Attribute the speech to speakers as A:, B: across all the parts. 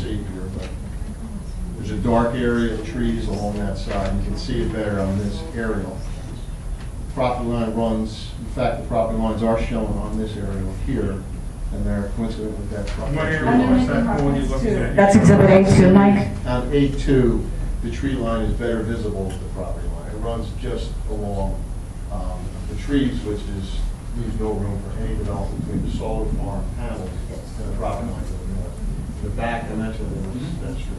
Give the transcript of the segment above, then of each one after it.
A: see here, but there's a dark area of trees along that side. You can see it better on this aerial. Property line runs, in fact, the property lines are shown on this aerial here, and they're coincident with that property.
B: What area was that one you're looking at?
C: That's Exhibit A2, Mike.
A: On A2, the tree line is better visible to the property line. It runs just along the trees, which leaves no room for any development between the solar farm panels and the property line to the north. The back dimension of that's true.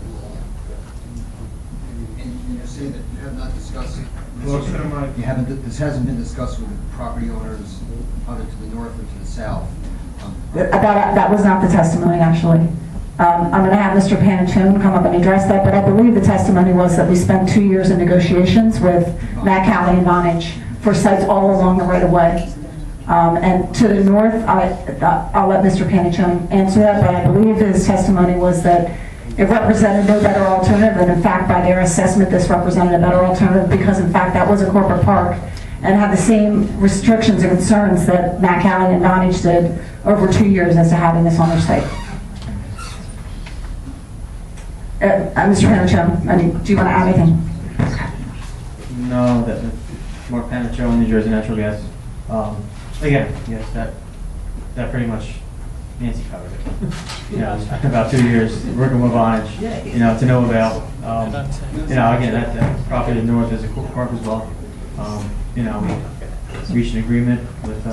D: And you say that you have not discussed,
B: Close to the mic.
D: you haven't, this hasn't been discussed with the property owners either to the north or to the south.
C: That was not the testimony, actually. I'm going to have Mr. Panachone come up and address that, but I believe the testimony was that we spent 2 years in negotiations with Matt Cali and Vonage for sites all along the right-of-way. And to the north, I'll let Mr. Panachone answer that, but I believe his testimony was that it represented no better alternative, and in fact, by their assessment, this represented a better alternative because, in fact, that was a corporate park and had the same restrictions and concerns that Matt Cali and Vonage did over 2 years as to having this on their site. Mr. Panachone, do you want to add anything?
E: No, that Mark Panachone, New Jersey Natural Gas. Again, yes, that pretty much Nancy covered it. You know, about 2 years working with Vonage, you know, to no avail. You know, again, that property to the north is a corporate park as well. You know, we reached an agreement with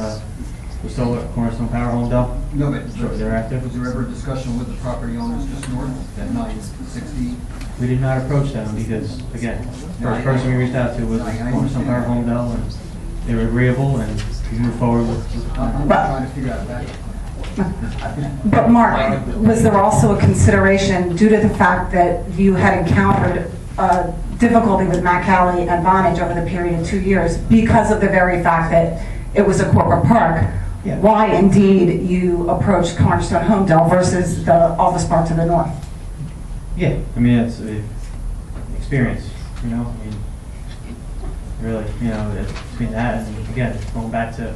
E: Solar Cornerstone Power Holmdel.
D: No, but
E: Shortly thereafter.
D: was there ever a discussion with the property owners just north, that 960?
E: We did not approach them because, again, first person we reached out to was Cornerstone Power Holmdel, and they were agreeable, and we moved forward with the
D: I'm trying to figure out that.
C: But Mark, was there also a consideration due to the fact that you had encountered difficulty with Matt Cali and Vonage over the period of 2 years because of the very fact that it was a corporate park?
E: Yeah.
C: Why indeed you approached Cornerstone Holmdel versus the office park to the north?
E: Yeah, I mean, it's experience, you know, I mean, really, you know, between that and, again, going back to,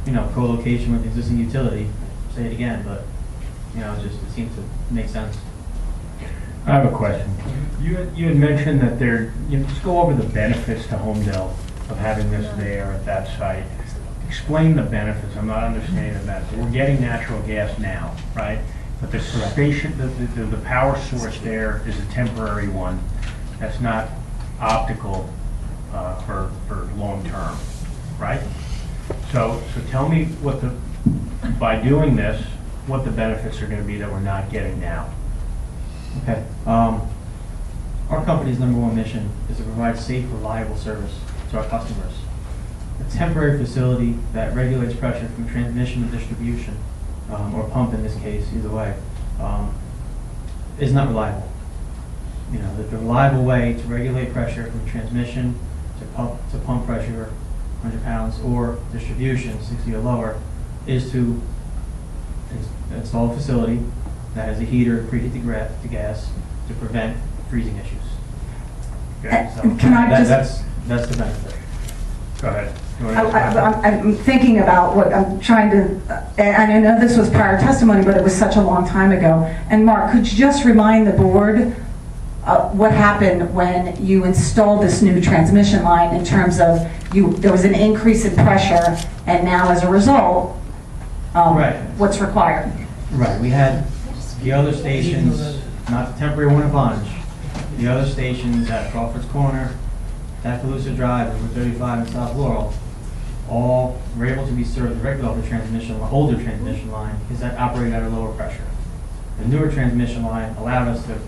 E: you know, co-location with existing utility, say it again, but, you know, it seems to make sense.
B: I have a question. You had mentioned that just go over the benefits to Holmdel of having this there at that site. Explain the benefits. I'm not understanding the benefits. We're getting natural gas now, right? But the station, the power source there is a temporary one. That's not optical for long term, right? So tell me by doing this, what the benefits are going to be that we're not getting now.
E: Okay. Our company's #1 mission is to provide safe, reliable service to our customers. A temporary facility that regulates pressure from transmission to distribution, or pump in this case, either way, is not reliable. You know, the reliable way to regulate pressure from transmission to pump pressure, 100 pounds, or distribution, 60 or lower, is to install a facility that has a heater to preheat the gas to prevent freezing issues.
B: Okay, so
C: Can I just...
E: That's the benefit.
B: go ahead.
C: I'm thinking about what I'm trying to, and I know this was prior testimony, but it was such a long time ago. And Mark, could you just remind the board what happened when you installed this new transmission line in terms of there was an increase in pressure, and now as a result,
E: Right.
C: what's required?
E: Right, we had the other stations, not the temporary one at Vonage, the other stations at Crawford's Corner, at Calusa Drive, and Route 35 in South Laurel, all were able to be served directly off the older transmission line, because that operated at a lower pressure. The newer transmission line allowed us to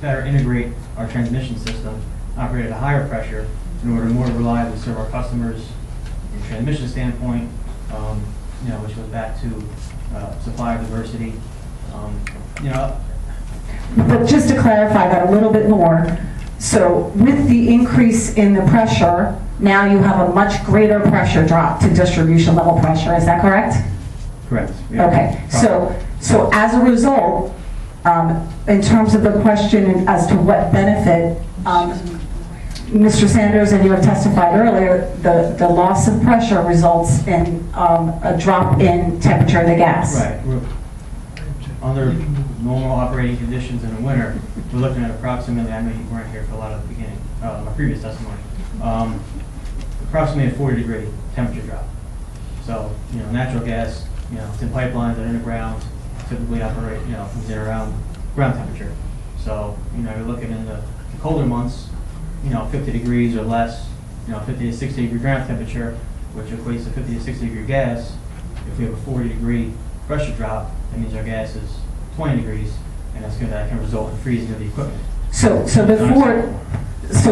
E: better integrate our transmission system, operate at a higher pressure, in order to more reliably serve our customers from a transmission standpoint, you know, which goes back to supplier diversity. You know,
C: But just to clarify that a little bit more, so with the increase in the pressure, now you have a much greater pressure drop to distribution level pressure, is that correct?
E: correct. Yeah.
C: Okay, so as a result, in terms of the question as to what benefit, Mr. Sanders, and you have testified earlier, the loss of pressure results in a drop in temperature of the gas.
E: Right. Under normal operating conditions in the winter, we're looking at approximately, I know you weren't here for a lot of the beginning, my previous testimony, approximately a 40-degree temperature drop. So, natural gas, it's in pipelines, they're in the ground, typically operate, comes in around ground temperature. So, you're looking in the colder months, 50 degrees or less, 50 to 60 degree ground temperature, which equates to 50 to 60 degree gas. If we have a 40-degree pressure drop, that means our gas is 20 degrees, and that can result in freezing of the equipment.
C: So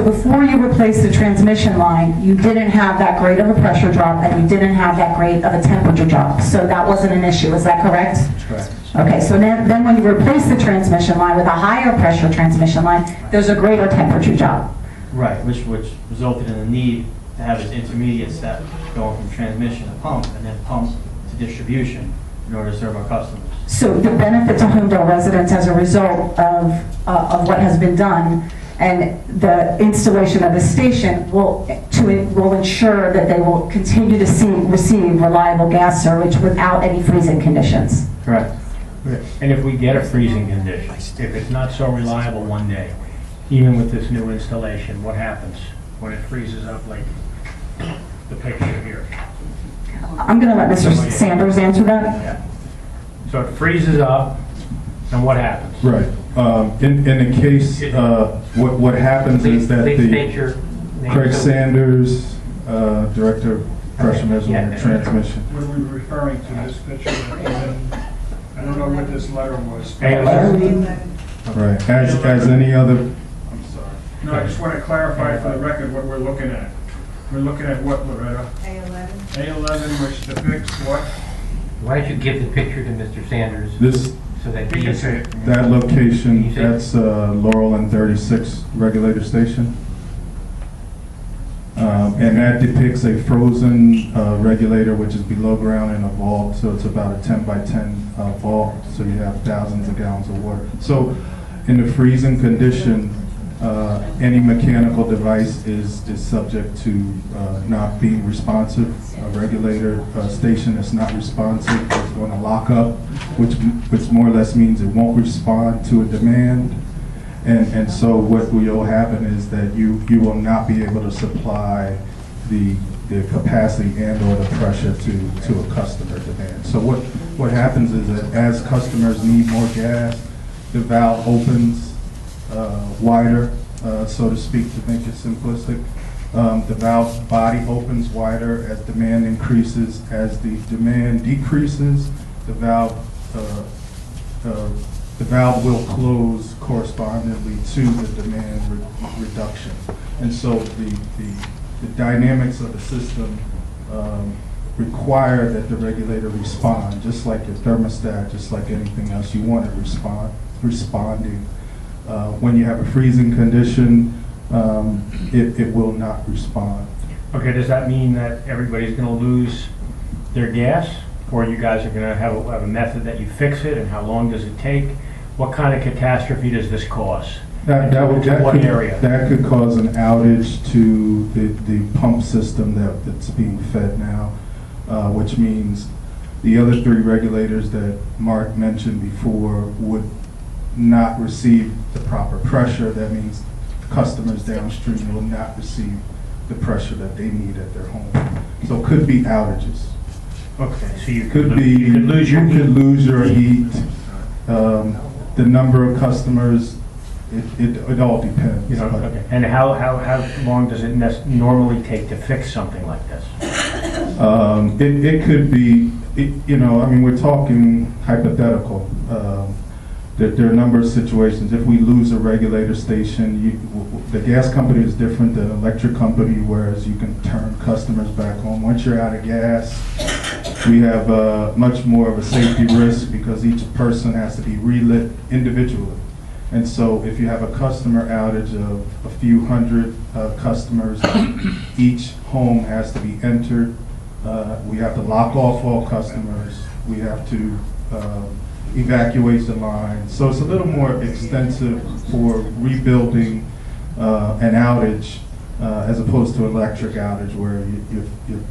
C: before you replaced the transmission line, you didn't have that great of a pressure drop, and you didn't have that great of a temperature drop. So that wasn't an issue, is that correct?
E: That's correct.
C: Okay, so then when you replace the transmission line with a higher pressure transmission line, there's a greater temperature drop.
E: Right, which resulted in the need to have this intermediate step going from transmission to pump, and then pump to distribution in order to serve our customers.
C: So the benefit to Holmdel residents as a result of what has been done and the installation of the station will ensure that they will continue to receive reliable gas service without any freezing conditions.
E: Correct.
B: And if we get a freezing condition, if it's not so reliable one day, even with this new installation, what happens when it freezes up like the picture here?
C: I'm going to let Mr. Sanders answer that.
B: Yeah. So it freezes up, and what happens?
F: Right. In the case, what happens is that Craig Sanders, Director of Pressure Measurement and Transmission.
G: What are we referring to, this picture? I don't know what this letter was.
F: Right. As any other.
G: I'm sorry. No, I just want to clarify for the record what we're looking at. We're looking at what, Loretta?
H: A11.
G: A11, which depicts what?
I: Why don't you give the picture to Mr. Sanders
F: This
I: so that he
G: can say it.
F: that location, that's Laurel and 36 regulator station. And that depicts a frozen regulator which is below ground in a vault, so it's about a 10 by 10 vault, so you have thousands of gallons of water. So in the freezing condition, any mechanical device is subject to not being responsive. A regulator station that's not responsive is going to lock up, which more or less means it won't respond to a demand. And so what will happen is that you will not be able to supply the capacity and or the pressure to a customer demand. So what happens is that as customers need more gas, the valve opens wider, so to speak, to make it simplistic. The valve body opens wider as demand increases. As the demand decreases, the valve will close correspondingly to the demand reduction. And so the dynamics of the system require that the regulator respond, just like your thermostat, just like anything else. You want it responding. When you have a freezing condition, it will not respond.
B: Okay, does that mean that everybody's going to lose their gas? Or you guys are going to have a method that you fix it, and how long does it take? What kind of catastrophe does this cause?
F: That could cause an outage to the pump system that's being fed now, which means the other three regulators that Mark mentioned before would not receive the proper pressure. That means customers downstream will not receive the pressure that they need at their home. So it could be outages.
B: Okay, so you
F: could lose your heat. The number of customers, it all depends.
B: Okay. And how long does it normally take to fix something like this?
F: It could be, we're talking hypothetical. There are a number of situations. If we lose a regulator station, the gas company is different than an electric company, whereas you can turn customers back on. Once you're out of gas, we have much more of a safety risk because each person has to be relit individually. And so if you have a customer outage of a few hundred customers, each home has to be entered. We have to lock off all customers. We have to evacuate the line. So it's a little more extensive for rebuilding an outage as opposed to an electric outage where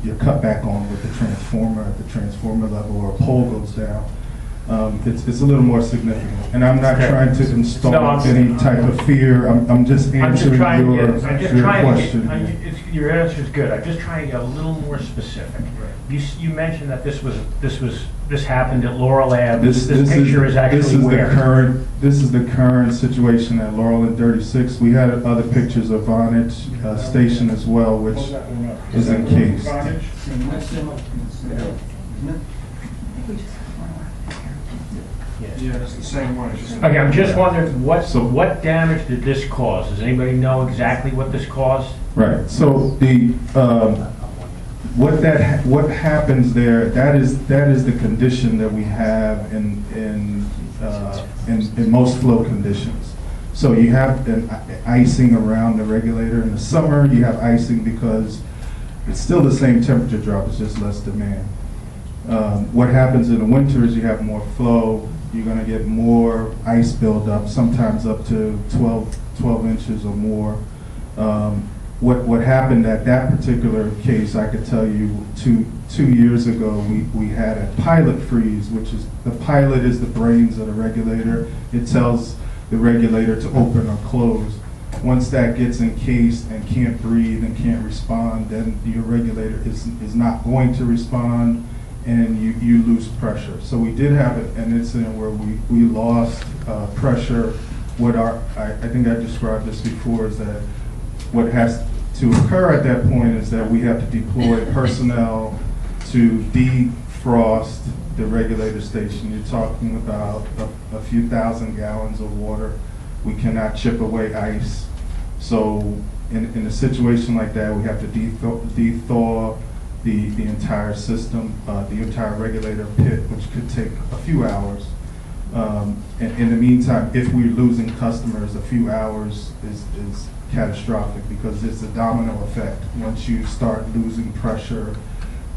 F: you're cut back on with the transformer at the transformer level, or a pole goes down. It's a little more significant. And I'm not
B: Okay.
F: trying to
B: No,
F: install
B: I'm-
F: any type of fear. I'm just
B: I'm just
F: answering
B: trying to
F: your
B: get, I'm just trying to
F: question.
B: get, your answer's good. I'm just trying to get a little more specific. You mentioned that this happened at Laurel Ave. This picture is actually where?
F: This is the current situation at Laurel and 36. We had other pictures of Vonage Station as well, which is encased.
G: Vonage? Yeah, it's the same one. It's just-
B: Okay, I'm just wondering, what damage did this cause? Does anybody know exactly what this caused?
F: Right. So the what happens there? That is the condition that we have in most flow conditions. So you have an icing around the regulator in the summer. You have icing because it's still the same temperature drop. It's just less demand. What happens in the winter is you have more flow. You're going to get more ice buildup, sometimes up to 12 inches or more. What happened at that particular case, I could tell you, two years ago, we had a pilot freeze, which is, the pilot is the brains of the regulator. It tells the regulator to open or close. Once that gets encased and can't breathe and can't respond, then your regulator is not going to respond, and you lose pressure. So we did have an incident where we lost pressure. I think I described this before, is that what has to occur at that point is that we have to deploy personnel to defrost the regulator station. You're talking about a few thousand gallons of water. We cannot chip away ice. So in a situation like that, we have to de-thaw the entire system, the entire regulator pit, which could take a few hours. In the meantime, if we're losing customers, a few hours is catastrophic because it's a domino effect. Once you start losing pressure,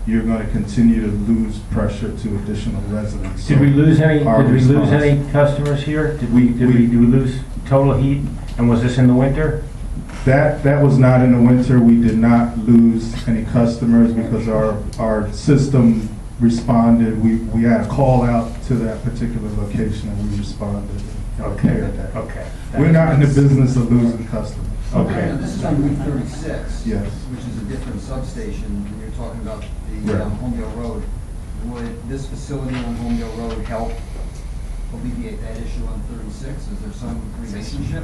F: you're going to continue to lose pressure to additional residents.
B: Did we lose any?
F: Our
B: Did we lose
F: response-
B: any customers here? Did we lose total heat? And was this in the winter?
F: That was not in the winter. We did not lose any customers because our system responded. We had a call out to that particular location and we responded.
B: Okay.
F: That.
B: Okay.
F: We're not in the business of losing customers.
B: Okay.
D: Now, this is on Route 36.
F: Yes.
D: Which is a different substation, and you're talking about the
F: Right.
D: Holmdel Road. Would this facility on Holmdel Road help alleviate that issue on 36? Is there some relationship?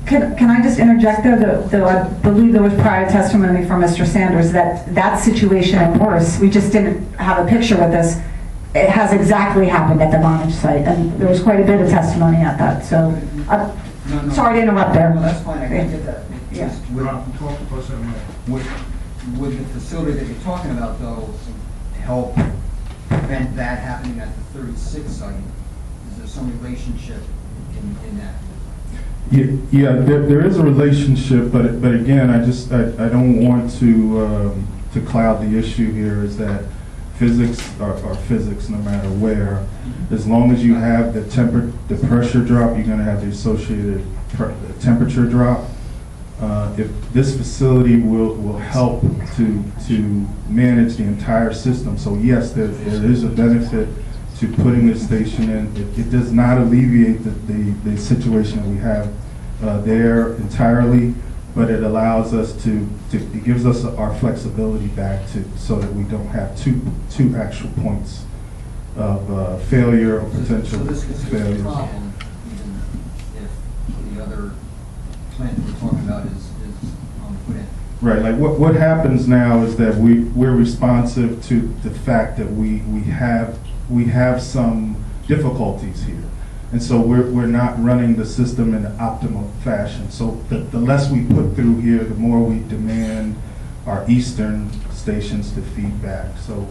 C: Can I just interject though, I believe there was prior testimony from Mr. Sanders that situation and worse, we just didn't have a picture with this. It has exactly happened at the Vonage site, and there was quite a bit of testimony at that, so,
D: No.
C: sorry to interrupt there.
D: No, that's fine, I can get that. It's
C: Yeah.
D: just
G: Rob, talk to us a minute.
D: would the facility that you're talking about, though, help prevent that happening at the 36 site? Is there some relationship in that?
F: Yeah, there is a relationship, but again, I don't want to cloud the issue here. Is that physics are physics no matter where. As long as you have the pressure drop, you're going to have the associated temperature drop. If this facility will help to manage the entire system, so yes, there is a benefit to putting this station in. It does not alleviate the situation that we have there entirely, but it allows us it gives us our flexibility back so that we don't have two actual points of failure or potential
D: So this could be a
F: failures.
D: problem even if the other plant that we're talking about is put in.
F: Right, like what happens now is that we're responsive to the fact that we have some difficulties here. And so we're not running the system in an optimal fashion. So the less we put through here, the more we demand our eastern stations to feed back. So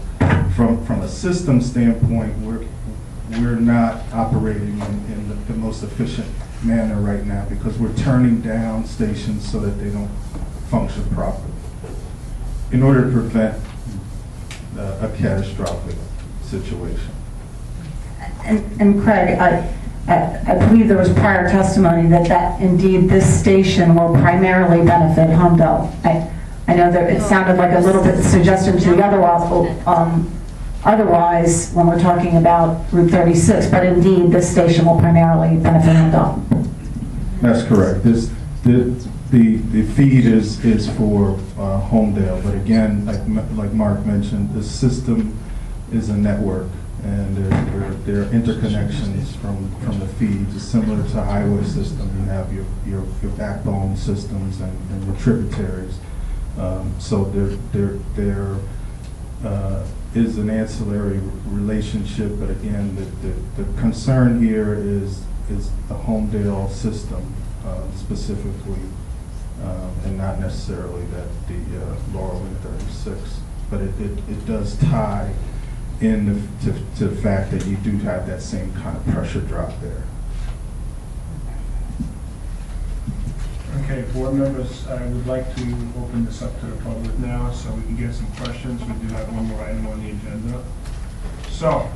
F: from a system standpoint, we're not operating in the most efficient manner right now because we're turning down stations so that they don't function properly in order to prevent a catastrophic situation.
C: And Craig, I believe there was prior testimony that indeed this station will primarily benefit Holmdel. I know that it sounded like a little bit suggestion to the other otherwise when we're talking about Route 36, but indeed, this station will primarily benefit Holmdel.
F: That's correct. The feed is for Holmdel, but again, like Mark mentioned, the system is a network, and there are interconnections from the feeds. It's similar to a highway system. You have your backbone systems and your tributaries. So there is an ancillary relationship, but again, the concern here is the Holmdel system specifically, and not necessarily that the Laurel and 36, but it does tie in to the fact that you do have that same kind of pressure drop there.
G: Okay, board members, I would like to open this up to the public now so we can get some questions. We do have one more item on the agenda. So,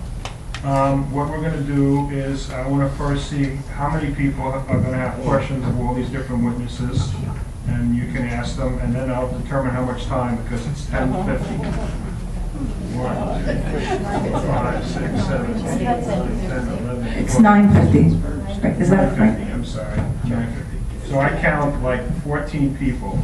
G: what we're going to do is I want to first see how many people are going to have questions of all these different witnesses, and you can ask them, and then I'll determine how much time, because it's 10:50. 1, 2, 3, 4, 5, 6, 7, 8, 9, 10, 11.
C: It's 9:50. Is that right?
G: 9:50, I'm sorry, 9:50. So I count like 14 people.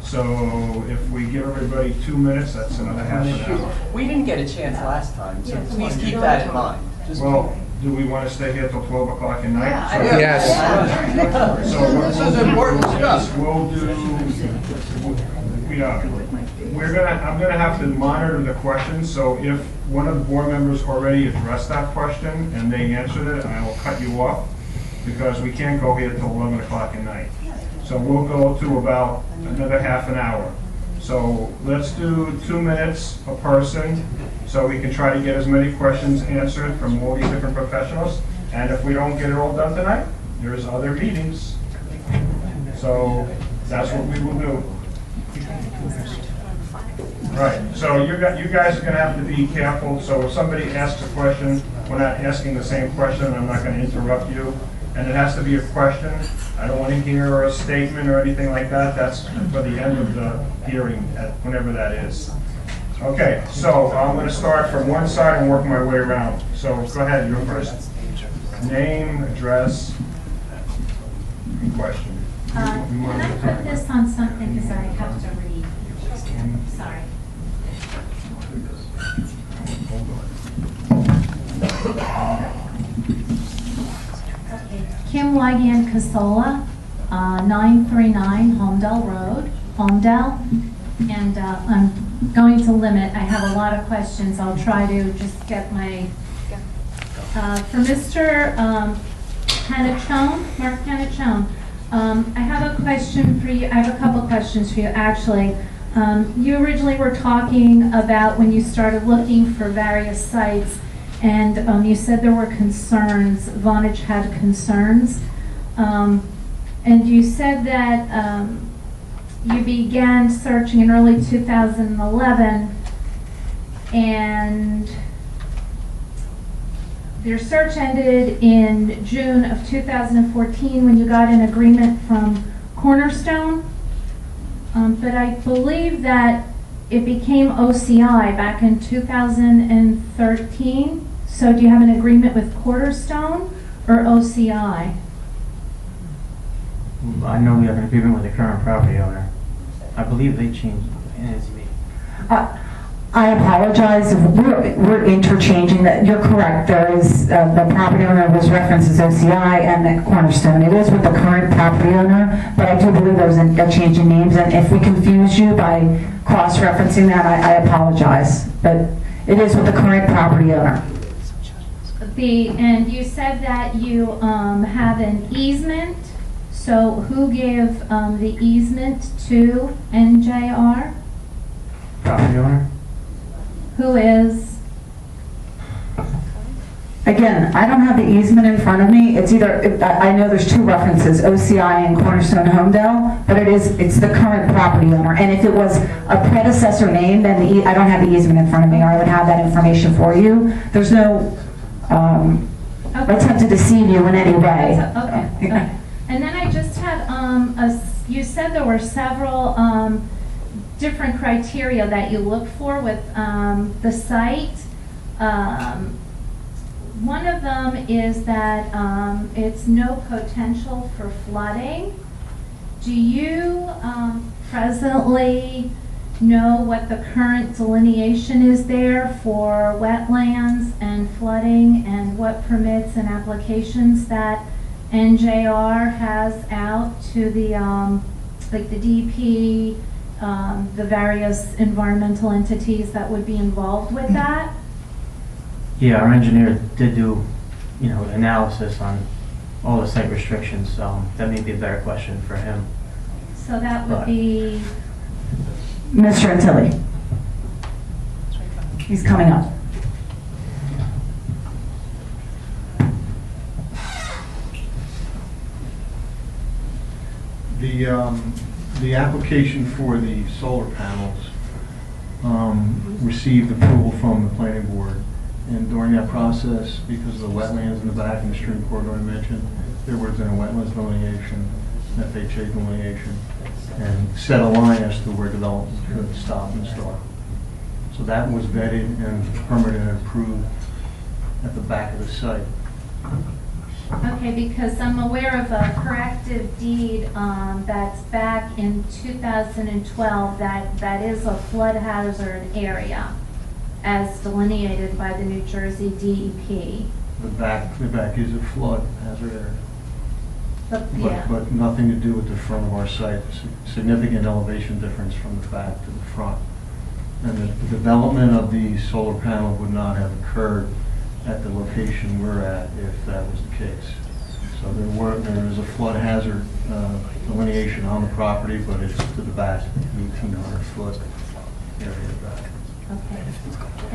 G: So if we give everybody 2 minutes, that's another half an hour.
H: We didn't get a chance last time, so please keep that in mind.
G: Well, do we want to stay here till 12 o'clock at night?
H: Yes.
G: So what
H: This is important stuff.
G: we'll do, I'm gonna have to monitor the questions, so if one of the board members already addressed that question and they answered it, I will cut you off, because we can't go here till 11 o'clock at night. So we'll go to about another half an hour. So let's do 2 minutes a person, so we can try to get as many questions answered from all these different professionals. And if we don't get it all done tonight, there's other meetings. So that's what we will do. Right, so you guys are gonna have to be careful. So if somebody asks a question, we're not asking the same question, I'm not gonna interrupt you. And it has to be a question. I don't want to hear a statement or anything like that. That's for the end of the hearing, whenever that is. Okay, so I'm going to start from one side and work my way around. So go ahead, you're first. Name, address, and question.
J: Can I put this on something because I have to read? Sorry. Kim Wygan Casola, 939 Holmdel Road, Holmdel. And I'm going to limit, I have a lot of questions. I'll try to just get my, for Mr. Panachone, Mark Panachone, I have a question for you. I have a couple questions for you, actually. You originally were talking about when you started looking for various sites, and you said there were concerns, Vonage had concerns, and you said that you began searching in early 2011, and your search ended in June of 2014 when you got an agreement from Cornerstone, but I believe that it became OCI back in 2013. So do you have an agreement with Cornerstone or OCI?
E: I know we have an agreement with the current property owner. I believe they changed NSB.
C: I apologize if we're interchanging that. You're correct. There is the property owner was referenced as OCI and the Cornerstone. It is with the current property owner, but I do believe there was a change in names. And if we confuse you by cross-referencing that, I apologize. But it is with the current property owner.
J: And you said that you have an easement. So who gave the easement to NJR?
E: Property owner?
J: Who is?
C: Again, I don't have the easement in front of me. It's either, I know there's two references, OCI and Cornerstone Holmdel, but it's the current property owner. And if it was a predecessor name, then I don't have the easement in front of me, or I would have that information for you. There's no attempt to deceive you in any way.
J: Okay. And then I just had, you said there were several different criteria that you look for with the site. One of them is that it's no potential for flooding. Do you presently know what the current delineation is there for wetlands and flooding, and what permits and applications that NJR has out to the, like the DEP, the various environmental entities that would be involved with that?
E: Yeah, our engineer did do, analysis on all the site restrictions. That may be a better question for him.
J: So that would be,
C: Mr. Antilli. He's coming up.
A: The application for the solar panels received approval from the planning board. And during that process, because of the wetlands in the back and the stream corridor I mentioned, there was a wetlands delineation, an FHA delineation, and set a line as to where development could stop and start. So that was vetted and permitted and approved at the back of the site.
J: okay, because I'm aware of a corrective deed that's back in 2012 that is a flood hazard area as delineated by the New Jersey DEP.
A: The back is a flood hazard area.
J: Yeah.
A: But nothing to do with the front of our site. Significant elevation difference from the back to the front. And the development of the solar panel would not have occurred at the location we're at if that was the case. So there is a flood hazard delineation on the property, but it's to the back, 1,800-foot area back.
J: Okay.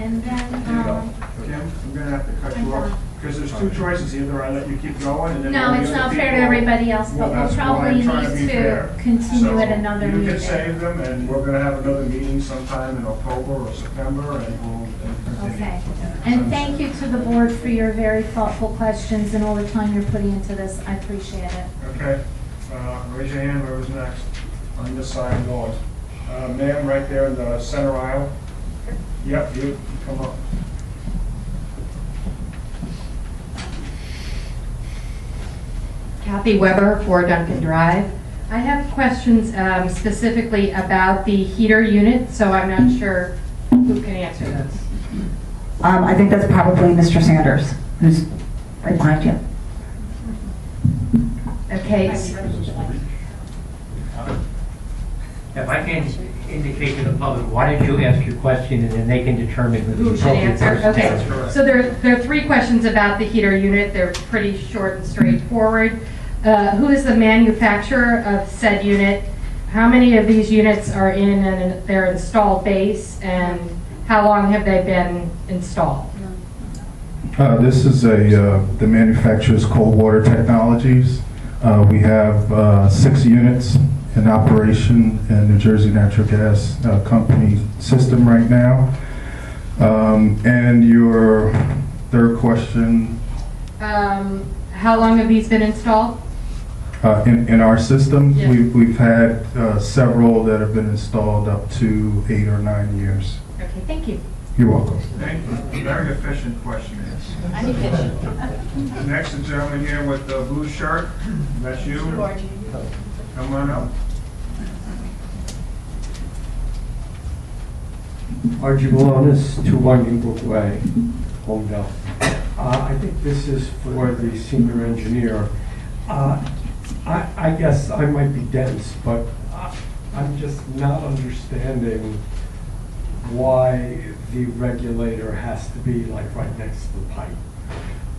J: And then,
G: Kim, I'm gonna have to cut you off, because there's two choices, either I let you keep going and then.
J: no,
G: all the
J: it's
G: other
J: not fair to
G: people-
J: everybody else, but
G: Well,
J: we'll
G: that's why
J: probably
G: I'm
J: need
G: trying to be fair.
J: to continue
G: So,
J: at another
G: You
J: meeting.
G: can save them, and we're gonna have another meeting sometime in October or September, and we'll continue.
J: Okay. And thank you to the board for your very thoughtful questions and all the time you're putting into this. I appreciate it.
G: Okay, raise your hand, whoever's next, on this side of yours. Ma'am, right there in the center aisle. Yep, you, come up.
K: Kathy Weber, 4 Duncan Drive. I have questions specifically about the heater unit, so I'm not sure who can answer those.
C: I think that's probably Mr. Sanders, who's right behind you.
K: Okay,
I: If I can indicate to the public, why don't you ask your question and then they can determine who
K: who
I: the
K: should
I: appropriate
K: answer?
I: person
K: Okay,
I: is.
K: so there are 3 questions about the heater unit. They're pretty short and straightforward. Who is the manufacturer of said unit? How many of these units are in their installed base, and how long have they been installed?
F: This is the manufacturer's Cold Water Technologies. We have 6 units in operation in New Jersey Natural Gas Company system right now. And your third question?
K: How long have these been installed?
F: In our system,
K: Yeah.
F: we've had several that have been installed up to 8 or 9 years.
K: Okay, thank you.
F: You're welcome.
G: Thank you. Very efficient question. Next, the gentleman here with the blue shirt. That's you. Come on up.
L: Archie Malonis, 2 Brook Way, Holmdel. I think this is for the senior engineer. I guess I might be dense, but I'm just not understanding why the regulator has to be like right next to the pipe.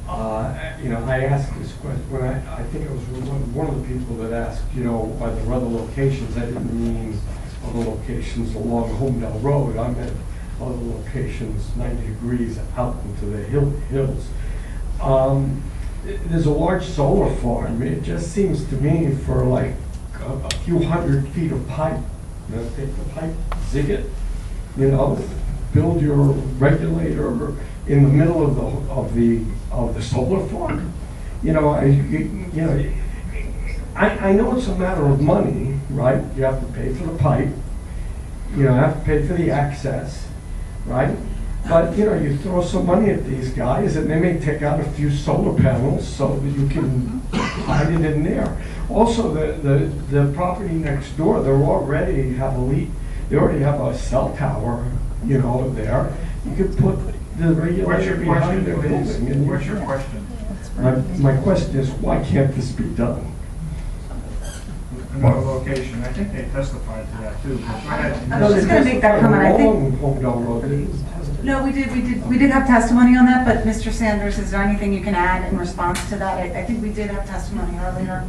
L: I asked this question when I think it was one of the people that asked, are there other locations? I didn't mean other locations along Holmdel Road. I meant other locations 90 degrees out into the hills. There's a large solar farm. It just seems to me for like a few 100 feet of pipe, take the pipe, zig it, build your regulator in the middle of the solar farm. I know it's a matter of money, right? You have to pay for the pipe. You have to pay for the access, right? But, you know, you throw some money at these guys and they may take out a few solar panels so that you can hide it in there. Also, the property next door, they already have a cell tower, you know, there. You could put the regulator behind the building. And
G: What's your question?
L: my question is, why can't this be done?
G: Another location, I think they testified to that too. Go ahead.
C: I was just gonna make that comment. I think-
L: Holmdel Road.
C: No, we did have testimony on that, but Mr. Sanders, is there anything you can add in response to that? I think we did have testimony earlier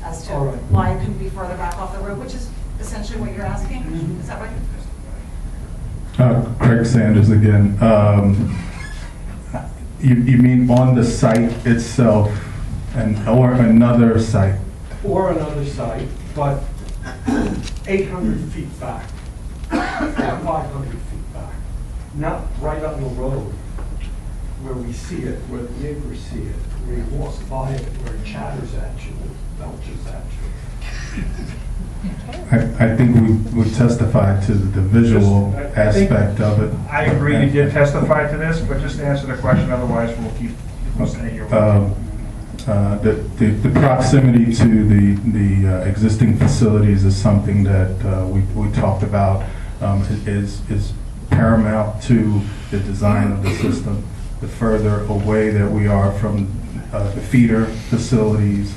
C: as to
L: All right.
C: why it couldn't be further back off the road, which is essentially what you're asking. Is that right?
F: Craig Sanders again. You mean on the site itself or another site?
L: Or another site, but 800 feet back, or 500 feet back. Not right on the road where we see it, where the neighbors see it, where you walk by it, where it chatters at you, belches at you.
F: I think we testified to the visual
G: I think-
F: aspect of it.
G: I agree you did testify to this, but just answer the question, otherwise we'll stay here.
F: The proximity to the existing facilities is something that we talked about, is paramount to the design of the system. The further away that we are from the feeder facilities,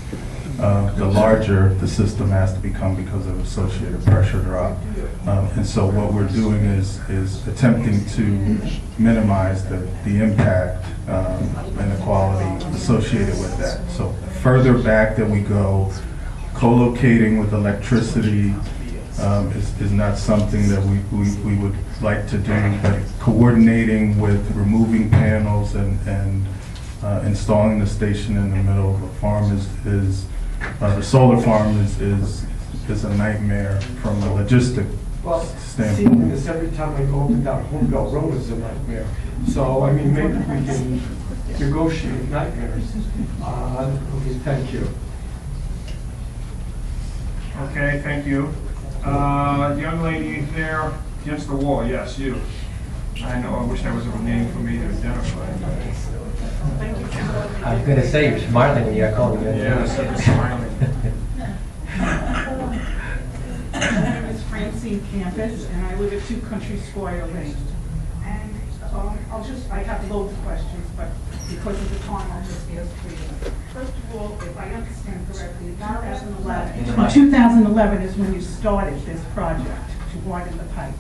F: the larger the system has to become because of associated pressure drop. And so what we're doing is attempting to minimize the impact and the quality associated with that. So further back that we go, co-locating with electricity is not something that we would like to do, but coordinating with removing panels and installing the station in the middle of a farm is the solar farm is a nightmare from a logistic
L: Well,
F: standpoint.
L: seeing this every time I go up and down Holmdel Road is a nightmare. So, I mean, maybe we can negotiate nightmares. Okay, thank you.
G: Okay, thank you. Young lady there against the wall, yes, you. I know, I wish there was a name for me to identify.
I: I was gonna say, you're smiling when you got called.
G: Yes, I'm smiling.
M: My name is Francine Campus, and I live at 2 Country Squire Lane. And I have loads of questions, but because of the time, I'll just ask 3 of them. First of all, if I understand correctly, in 2011 is when you started this project to widen the pipe.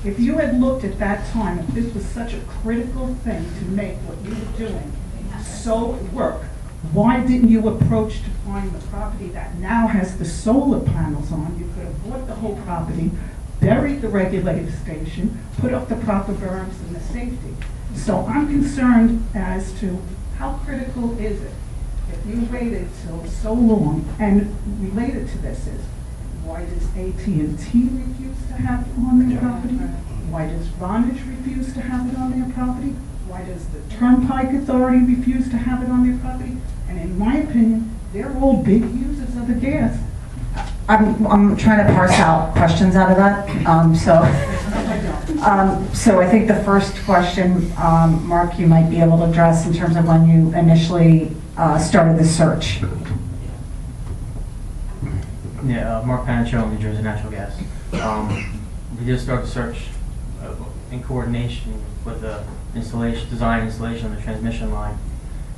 M: If you had looked at that time, if this was such a critical thing to make what you were doing so work, why didn't you approach to find the property that now has the solar panels on? You could have bought the whole property, buried the regulator station, put up the proper berms and the safety. So I'm concerned as to how critical is it if you waited till so long? And related to this is, why does AT&T refuse to have it on their property? Why does Vonage refuse to have it on their property? Why does the Turnpike Authority refuse to have it on their property? And in my opinion, they're all big users of the gas.
C: I'm trying to parse out questions out of that. So I think the first question, Mark, you might be able to address in terms of when you initially started the search.
E: Yeah, Mark Panicho, New Jersey Natural Gas. We did start the search in coordination with the design installation of the transmission line.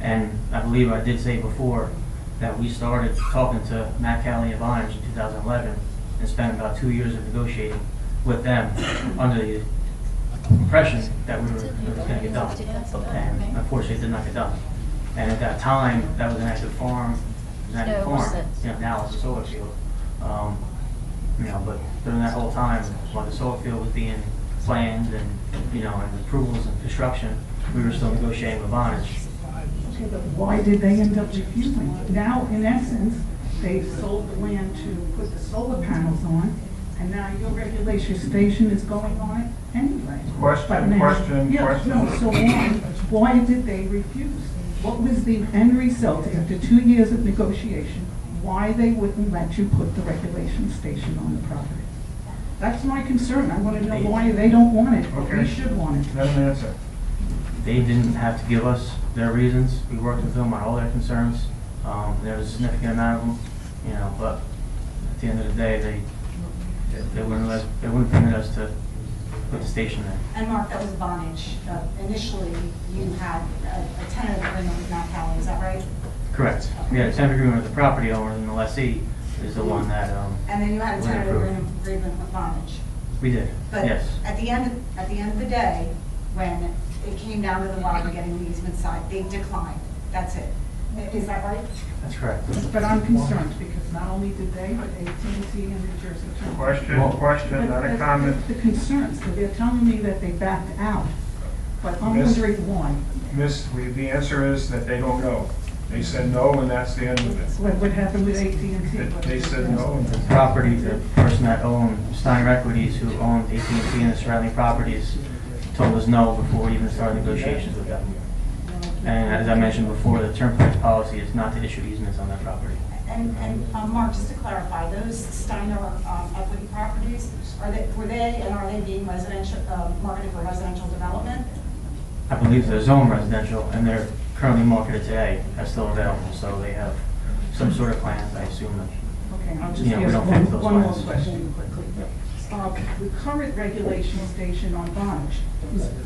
E: And I believe I did say before that we started talking to Matt Cali and Vonage in 2011 and spent about 2 years of negotiating with them under the impression that it was going to get done. And unfortunately, it did not get done. And at that time, that was an active farm. Now it's a solar field. But during that whole time, while the solar field was being planned and and approvals and construction, we were still negotiating with Vonage.
M: Okay, but why did they end up refusing? Now, in essence, they've sold the land to put the solar panels on, and now your regulation station is going on it anyway.
G: Question.
M: Yeah, no, so why did they refuse? What was the end result after 2 years of negotiation? Why they wouldn't let you put the regulation station on the property? That's my concern. I want to know why they don't want it, but we
G: Okay.
M: should want it.
G: Let him answer.
E: They didn't have to give us their reasons. We worked with them on all their concerns. There was a significant amount of them, you know, but at the end of the day, they wouldn't permit us to put the station there.
C: And Mark, that was Vonage. Initially, you had a tentative agreement with Matt Cali, is that right?
E: Correct. We had a tentative agreement with the property owner, and the lessee is the one that,
C: And then you had a
E: we
C: tentative
E: approved.
C: agreement with Vonage.
E: We did,
C: But
E: yes.
C: at the end of the day, when it came down to the wire getting the easement side, they declined. That's it. Is that right?
E: That's correct.
M: But I'm concerned because not only did they, but AT&T and New Jersey Turnpike.
G: Question, not a comment.
M: The concerns, so they're telling me that they backed out, but I'm
G: Miss-
M: wondering why.
G: Miss, the answer is that they don't know. They said no, and that's the end of it.
M: What happened with AT&T?
G: They said no, and
E: The property, the person that owned Steiner Equities, who owned AT&T and the surrounding properties, told us no before we even started negotiations with them. And as I mentioned before, the Turnpike's policy is not to issue easements on that property.
C: And Mark, just to clarify, those Steiner equity properties, are they being residential, marketed for residential development?
E: I believe they're zone residential, and they're currently marketed today, are still available, so they have some sort of plans, I assume that.
M: Okay, I'll just
E: Yeah, we
M: ask
E: don't think those
M: one more
E: lines.
M: question quickly. The current regulation station on Vonage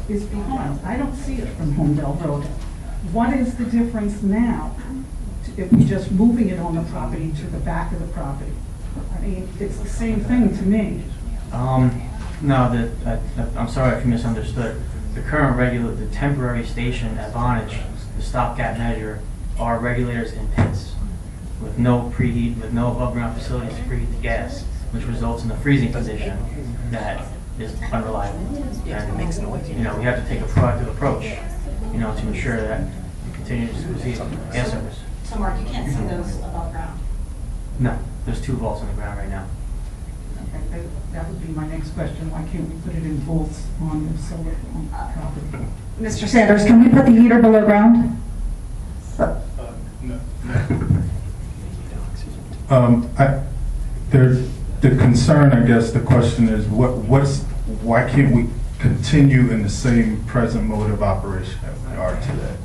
M: is behind. I don't see it from Holmdel Road. What is the difference now if we're just moving it on the property to the back of the property? I mean, it's the same thing to me.
E: No, I'm sorry if you misunderstood. The current the temporary station at Vonage, the stopgap measure, are regulators in pits with no preheat, with no above ground facilities to preheat the gas, which results in a freezing condition that is unreliable.
H: Yeah, it makes noise.
E: You know, we have to take a proactive approach, you know, to ensure that we continue to receive gas service.
C: So Mark, you can't see those above ground?
E: No, there's 2 vaults on the ground right now.
M: Okay, that would be my next question. Why can't we put it in vaults on the solar property?
C: Mr. Sanders, can we put the heater below ground?
F: The concern, I guess, the question is, why can't we continue in the same present mode of operation as we are today?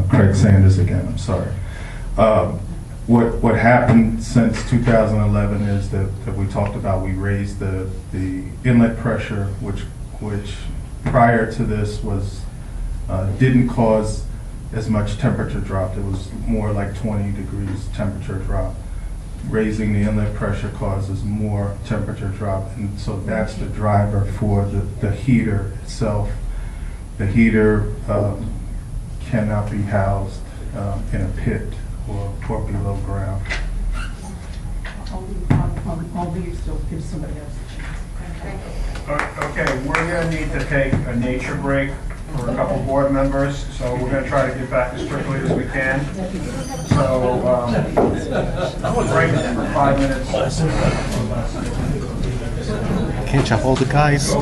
F: Craig Sanders again, I'm sorry. What happened since 2011 is that we talked about, we raised the inlet pressure, which prior to this didn't cause as much temperature drop. It was more like 20 degrees temperature drop. Raising the inlet pressure causes more temperature drop, and so that's the driver for the heater itself. The heater cannot be housed in a pit or below ground.
M: I'll leave, so give somebody else a chance.
G: Okay, we're gonna need to take a nature break for a couple board members, so we're gonna try to get back as quickly as we can. So, break for 5 minutes.
N: Can't you hold the guys?